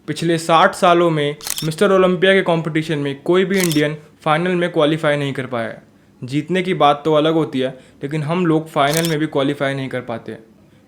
पिछले 60 सालों में मिस्टर ओलंपिया के कंपटीशन में कोई भी इंडियन फाइनल में क्वालिफाई नहीं कर पाया है। जीतने की बात तो अलग होती है, लेकिन हम लोग फाइनल में भी क्वालिफाई नहीं कर पाते हैं।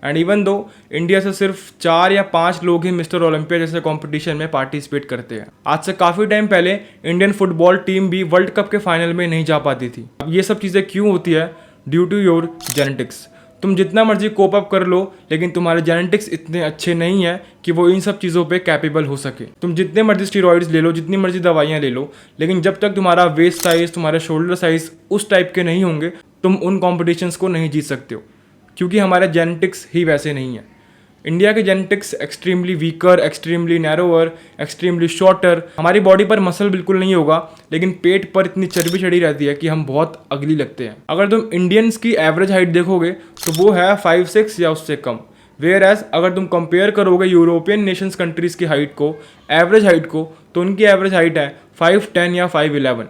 एंड इवन दो इंडिया से सिर्फ 4 या 5 लोग ही मिस्टर ओलंपिया जैसे कंपटीशन में पार्टिसिपेट करते हैं। आज से काफ़ी टाइम पहले इंडियन फुटबॉल टीम भी वर्ल्ड कप के फाइनल में नहीं जा पाती थी। अब ये सब चीज़ें क्यों होती है? Due to your genetics. तुम जितना मर्जी कोप अप कर लो, लेकिन तुम्हारे जेनेटिक्स इतने अच्छे नहीं है कि वो इन सब चीज़ों पे कैपेबल हो सके। तुम जितने मर्जी स्टीरॉइड्स ले लो, जितनी मर्जी दवाइयाँ ले लो, लेकिन जब तक तुम्हारा वेस्ट साइज, तुम्हारे शोल्डर साइज उस टाइप के नहीं होंगे, तुम उन कॉम्पिटिशन्स को नहीं जीत सकते हो, क्योंकि हमारे जेनेटिक्स ही वैसे नहीं है। इंडिया के genetics extremely weaker, extremely narrower, extremely shorter. हमारी बॉडी पर मसल बिल्कुल नहीं होगा, लेकिन पेट पर इतनी चर्बी चढ़ी रहती है कि हम बहुत अगली लगते हैं। अगर तुम इंडियंस की एवरेज हाइट देखोगे तो वो है 5'6" या उससे कम। वेयर एज अगर तुम कंपेयर करोगे यूरोपियन नेशंस कंट्रीज़ की हाइट को, एवरेज हाइट को, तो उनकी एवरेज हाइट है 5'10" या 5'11".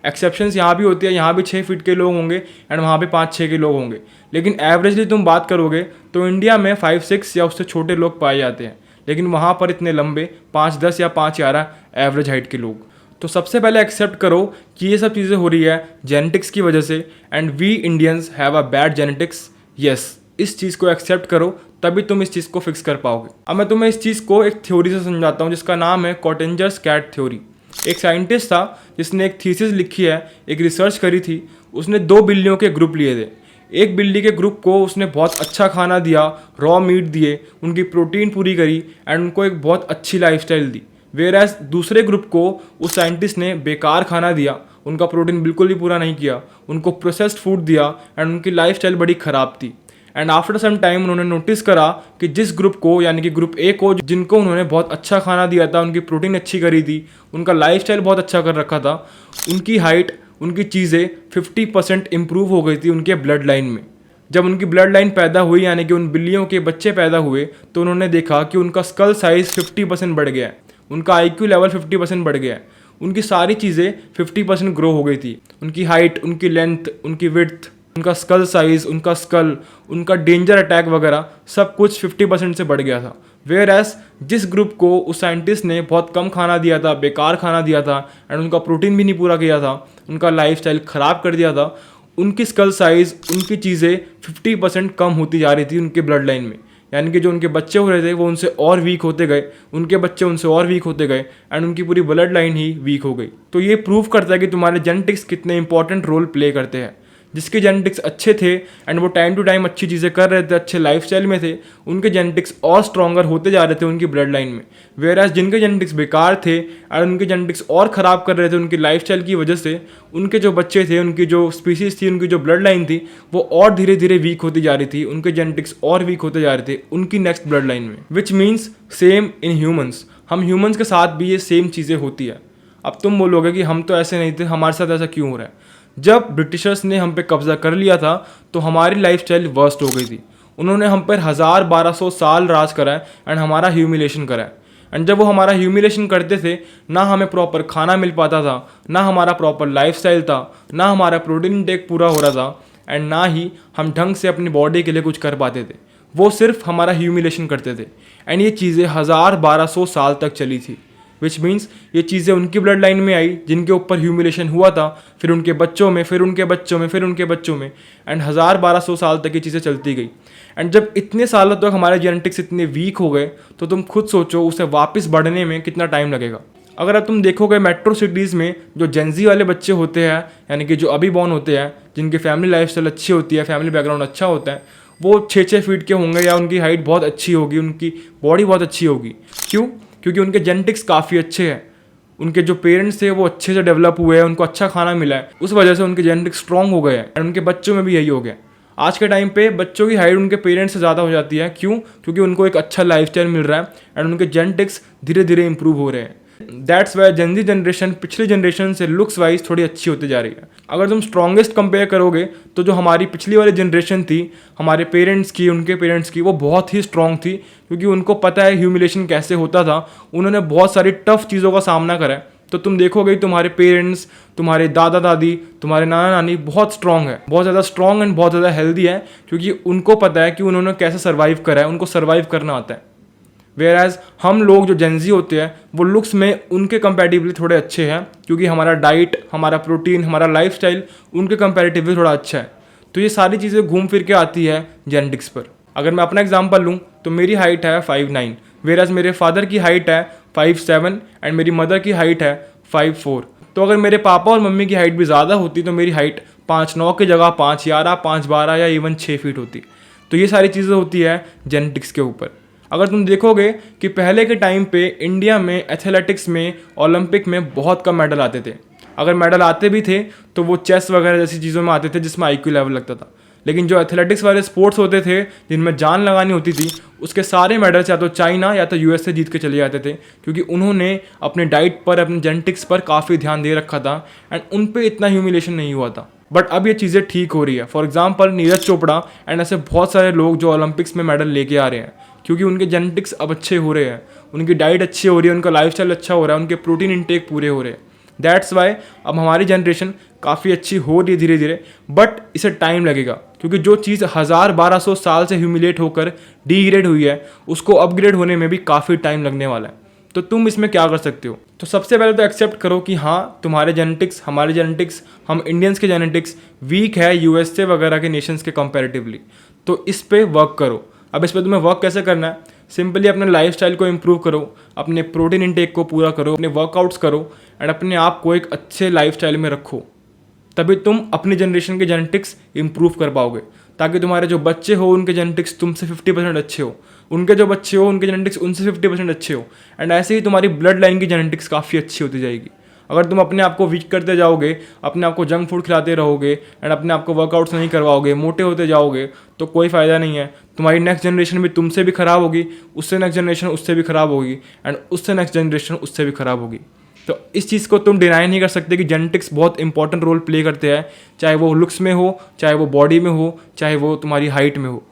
एक्सेप्शंस यहाँ भी होती है, यहाँ भी 6 फीट के लोग होंगे एंड वहाँ पे 5-6 के लोग होंगे, लेकिन एवरेजली तुम बात करोगे तो इंडिया में 5'6" या उससे छोटे लोग पाए जाते हैं, लेकिन वहाँ पर इतने लंबे 5'10" या 5'11" एवरेज हाइट के लोग। तो सबसे पहले एक्सेप्ट करो कि ये सब चीज़ें हो रही है जेनेटिक्स की वजह से, and we Indians have a bad genetics. Yes, इस चीज़ को एक्सेप्ट करो, तभी तुम इस चीज़ को फिक्स कर पाओगे। अब मैं तुम्हें इस चीज़ को एक थ्योरी से समझाता हूँ, जिसका नाम है कॉटेंजर्स कैट थ्योरी। एक साइंटिस्ट था जिसने एक थीसिस लिखी है, एक रिसर्च करी थी। उसने 2 बिल्लियों के ग्रुप लिए थे। एक बिल्ली के ग्रुप को उसने बहुत अच्छा खाना दिया, रॉ मीट दिए, उनकी प्रोटीन पूरी करी एंड उनको एक बहुत अच्छी लाइफस्टाइल दी। वेयर एज दूसरे ग्रुप को उस साइंटिस्ट ने बेकार खाना दिया, उनका प्रोटीन बिल्कुल भी पूरा नहीं किया, उनको प्रोसेस्ड फूड दिया एंड उनकी लाइफस्टाइल बड़ी ख़राब थी। एंड आफ्टर सम टाइम उन्होंने नोटिस करा कि जिस ग्रुप को, यानी कि ग्रुप ए को, जिनको उन्होंने बहुत अच्छा खाना दिया था, उनकी प्रोटीन अच्छी करी थी, उनका लाइफस्टाइल बहुत अच्छा कर रखा था, उनकी हाइट, उनकी चीज़ें 50% इम्प्रूव हो गई थी उनके ब्लड लाइन में। जब उनकी ब्लड लाइन पैदा हुई, यानी कि उन बिल्लियों के बच्चे पैदा हुए, तो उन्होंने देखा कि उनका स्कल साइज़ 50% बढ़ गया है, उनका IQ लेवल 50% बढ़ गया है, उनकी सारी चीज़ें 50% ग्रो हो गई थी। उनकी हाइट, उनकी लेंथ, उनकी विड्थ, उनका स्कल साइज़, उनका स्कल, उनका डेंजर अटैक वगैरह सब कुछ 50% से बढ़ गया था। वेयर एज जिस ग्रुप को उस साइंटिस्ट ने बहुत कम खाना दिया था, बेकार खाना दिया था एंड उनका प्रोटीन भी नहीं पूरा किया था, उनका लाइफस्टाइल ख़राब कर दिया था, उनकी स्कल साइज़, उनकी चीज़ें 50% कम होती जा रही थी उनके ब्लड लाइन में। यानी कि जो उनके बच्चे हो रहे थे वो उनसे और वीक होते गए, उनके बच्चे उनसे और वीक होते गए एंड उनकी पूरी ब्लड लाइन ही वीक हो गई। तो ये प्रूव करता है कि तुम्हारे जेनेटिक्स कितने इंपॉर्टेंट रोल प्ले करते हैं। जिसके जेनेटिक्स अच्छे थे एंड वो टाइम टू टाइम अच्छी चीज़ें कर रहे थे, अच्छे लाइफस्टाइल में थे, उनके जेनेटिक्स और स्ट्रॉन्गर होते जा रहे थे उनकी ब्लड लाइन में। वेयर एज जिनके जेनेटिक्स बेकार थे और उनके जेनेटिक्स और ख़राब कर रहे थे उनकी लाइफस्टाइल की वजह से, उनके जो बच्चे थे, उनकी जो स्पीसीज थी, उनकी जो ब्लड लाइन थी, वो और धीरे धीरे वीक होती जा रही थी, उनके जेनेटिक्स और वीक होते जा रहे थे उनकी नेक्स्ट ब्लड लाइन में। Which means same in humans. हम ह्यूमन्स के साथ भी ये सेम चीज़ें होती है। अब तुम बोलोगे कि हम तो ऐसे नहीं थे, हमारे साथ ऐसा क्यों हो रहा है? जब ब्रिटिशर्स ने हम पे कब्जा कर लिया था तो हमारी लाइफस्टाइल वर्स्ट हो गई थी। उन्होंने हम पर 1000-1200 साल राज करा है एंड हमारा ह्यूमिलेशन करा है। एंड जब वो हमारा ह्यूमिलेशन करते थे, ना हमें प्रॉपर खाना मिल पाता था, ना हमारा प्रॉपर लाइफस्टाइल था, ना हमारा प्रोटीन इंटेक पूरा हो रहा था एंड ना ही हम ढंग से अपनी बॉडी के लिए कुछ कर पाते थे। वो सिर्फ हमारा ह्यूमिलेशन करते थे एंड ये चीज़ें 1000-1200 साल तक चली थी। विच मीन्स ये चीज़ें उनकी ब्लड लाइन में आई जिनके ऊपर ह्यूमिलेशन हुआ था, फिर उनके बच्चों में, फिर उनके बच्चों में, फिर उनके बच्चों में, एंड 1000-1200 साल तक ये चीज़ें चलती गई। एंड जब इतने सालों तक हमारे जेनेटिक्स इतने वीक हो गए, तो तुम खुद सोचो उसे वापस बढ़ने में कितना टाइम लगेगा। अगर अब तुम देखोगे मेट्रो सिटीज़ में जो जेंजी वाले बच्चे होते हैं, यानी कि जो अभी बॉर्न होते हैं, जिनकी फैमिली लाइफस्टाइल अच्छी होती है, फैमिली बैकग्राउंड अच्छा होता है, वो 6-6 फीट के होंगे या उनकी हाइट बहुत अच्छी होगी, उनकी बॉडी बहुत अच्छी होगी। क्यों? क्योंकि उनके जेनेटिक्स काफ़ी अच्छे हैं, उनके जो पेरेंट्स थे वो अच्छे से डेवलप हुए हैं, उनको अच्छा खाना मिला है, उस वजह से उनके जेनेटिक्स स्ट्रॉन्ग हो गए हैं एंड उनके बच्चों में भी यही हो गया। आज के टाइम पे बच्चों की हाइट उनके पेरेंट्स से ज़्यादा हो जाती है। क्यों? क्योंकि उनको एक अच्छा लाइफस्टाइल मिल रहा है एंड उनके जेनेटिक्स धीरे धीरे इंप्रूव हो रहे हैं। दैट्स वाई जेनजी जनरेशन पिछली जनरेशन से लुक्स वाइज थोड़ी अच्छी होती जा रही है। अगर तुम स्ट्रॉन्गेस्ट कंपेयर करोगे तो जो हमारी पिछली वाली जनरेशन थी, हमारे पेरेंट्स की, उनके पेरेंट्स की, वो बहुत ही स्ट्रॉन्ग थी, क्योंकि उनको पता है ह्यूमिलेशन कैसे होता था। उन्होंने बहुत सारी टफ चीज़ों का सामना करा है। तो तुम देखोगे तुम्हारे पेरेंट्स, तुम्हारे दादा दादी, तुम्हारे नाना नानी बहुत स्ट्रॉन्ग है, बहुत ज़्यादा स्ट्रॉन्ग एंड बहुत ज़्यादा हेल्दी है, क्योंकि उनको पता है कि उन्होंने कैसे सर्वाइव करा है, उनको सर्वाइव करना आता है। वेयर एज हम लोग जो जेंजी होते हैं वो लुक्स में उनके कंपैरेटिवली थोड़े अच्छे हैं, क्योंकि हमारा डाइट, हमारा प्रोटीन, हमारा लाइफस्टाइल उनके कंपैरेटिवली थोड़ा अच्छा है। तो ये सारी चीज़ें घूम फिर के आती है जेनेटिक्स पर। अगर मैं अपना एग्जांपल लूँ तो मेरी हाइट है 5'9", वेयर एज मेरे फादर की हाइट है 5'7" एंड मेरी मदर की हाइट है 5'4". तो अगर मेरे पापा और मम्मी की हाइट भी ज़्यादा होती तो मेरी हाइट 5'9" की जगह 5'11", 5'12" या इवन 6 फीट होती। तो ये सारी चीज़ें होती है जेनेटिक्स के ऊपर। अगर तुम देखोगे कि पहले के टाइम पे इंडिया में एथलेटिक्स में, ओलंपिक में बहुत कम मेडल आते थे। अगर मेडल आते भी थे तो वो चेस वगैरह जैसी चीज़ों में आते थे जिसमें IQ लेवल लगता था। लेकिन जो एथलेटिक्स वाले स्पोर्ट्स होते थे जिनमें जान लगानी होती थी, उसके सारे मेडल्स या तो चाइना या तो US से जीत के चले जाते थे, क्योंकि उन्होंने अपने डाइट पर, अपने जेनेटिक्स पर काफ़ी ध्यान दे रखा था एंड उन पर इतना ह्यूमिलेशन नहीं हुआ था। बट अब ये चीज़ें ठीक हो रही है। For example Neeraj Chopra and ऐसे बहुत सारे लोग जो ओलंपिक्स में मेडल लेके आ रहे हैं, क्योंकि उनके जेनेटिक्स अब अच्छे हो रहे हैं, उनकी डाइट अच्छी हो रही है, उनका लाइफस्टाइल अच्छा हो रहा है, उनके प्रोटीन इंटेक पूरे हो रहे हैं। दैट्स वाई अब हमारी जनरेशन काफ़ी अच्छी हो रही है धीरे धीरे, बट इसे टाइम लगेगा, क्योंकि जो चीज़ 1000-1200 साल से ह्यूमिलेट होकर डीग्रेड हुई है उसको अपग्रेड होने में भी काफ़ी टाइम लगने वाला है। तो तुम इसमें क्या कर सकते हो? तो सबसे पहले तो एक्सेप्ट करो कि हाँ, तुम्हारे जेनेटिक्स, हमारे जेनेटिक्स, हम इंडियंस के जेनेटिक्स वीक है USA वगैरह के नेशंस के कंपैरेटिवली। तो इस पे वर्क करो। अब इस पर तुम्हें वर्क कैसे करना है? सिंपली अपने लाइफस्टाइल को इम्प्रूव करो, अपने प्रोटीन इंटेक को पूरा करो, अपने वर्कआउट्स करो एंड अपने आप को एक अच्छे लाइफस्टाइल में रखो। तभी तुम अपनी जनरेशन के जेनेटिक्स इम्प्रूव कर पाओगे, ताकि तुम्हारे जो बच्चे हो उनके जेनेटिक्स तुमसे 50% अच्छे हो, उनके जो बच्चे हो उनके जेनेटिक्स उनसे 50% अच्छे हो, एंड ऐसे ही तुम्हारी ब्लड लाइन की जेनेटिक्स काफ़ी अच्छी होती जाएगी। अगर तुम अपने आप को वीक करते जाओगे, अपने आप को जंक फूड खिलाते रहोगे एंड अपने आप को वर्कआउट्स नहीं करवाओगे, मोटे होते जाओगे, तो कोई फ़ायदा नहीं है। तुम्हारी नेक्स्ट जनरेशन भी तुमसे भी ख़राब होगी, उससे नेक्स्ट जनरेशन उससे भी ख़राब होगी एंड उससे नेक्स्ट जनरेशन उससे भी ख़राब होगी। तो इस चीज़ को तुम डिनाई नहीं कर सकते कि जेनेटिक्स बहुत इंपॉर्टेंट रोल प्ले करते हैं, चाहे वो लुक्स में हो, चाहे वो बॉडी में हो, चाहे वो तुम्हारी हाइट में हो।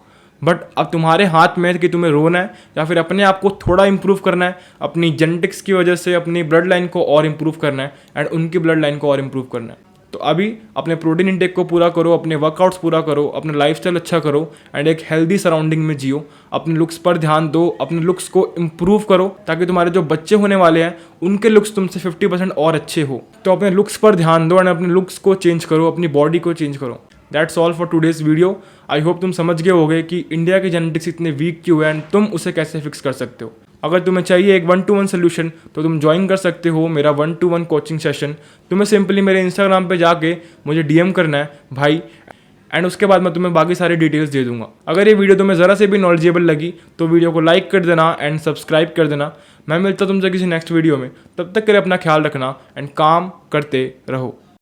बट अब तुम्हारे हाथ में है कि तुम्हें रोना है या फिर अपने आप को थोड़ा इंप्रूव करना है, अपनी जेनेटिक्स की वजह से अपनी ब्लड लाइन को और इंप्रूव करना है एंड उनकी ब्लड लाइन को और इंप्रूव करना है। तो अभी अपने प्रोटीन इंटेक को पूरा करो, अपने वर्कआउट्स पूरा करो, अपना लाइफस्टाइल अच्छा करो एंड एक हेल्दी सराउंडिंग में जियो। अपने लुक्स पर ध्यान दो, अपने लुक्स को इम्प्रूव करो, ताकि तुम्हारे जो बच्चे होने वाले हैं उनके लुक्स तुमसे 50% और अच्छे हो। तो अपने लुक्स पर ध्यान दो एंड अपने लुक्स को चेंज करो, अपनी बॉडी को चेंज करो। That's all for today's video. I hope तुम समझ गए होगे कि इंडिया के जेनेटिक्स इतने वीक क्यों है एंड तुम उसे कैसे फिक्स कर सकते हो। अगर तुम्हें चाहिए एक 1-to-1 सोल्यूशन तो तुम ज्वाइन कर सकते हो मेरा 1-to-1 कोचिंग सेशन। तुम्हें सिंपली मेरे इंस्टाग्राम पे जाके मुझे DM करना है भाई, एंड उसके बाद मैं तुम्हें बाकी सारी डिटेल्स दे दूंगा। अगर ये वीडियो तुम्हें ज़रा से भी नॉलेजेबल लगी तो वीडियो को लाइक कर देना एंड सब्सक्राइब कर देना। मैं मिलता तुमसे किसी नेक्स्ट वीडियो में, तब तक के लिए अपना ख्याल रखना एंड काम करते रहो।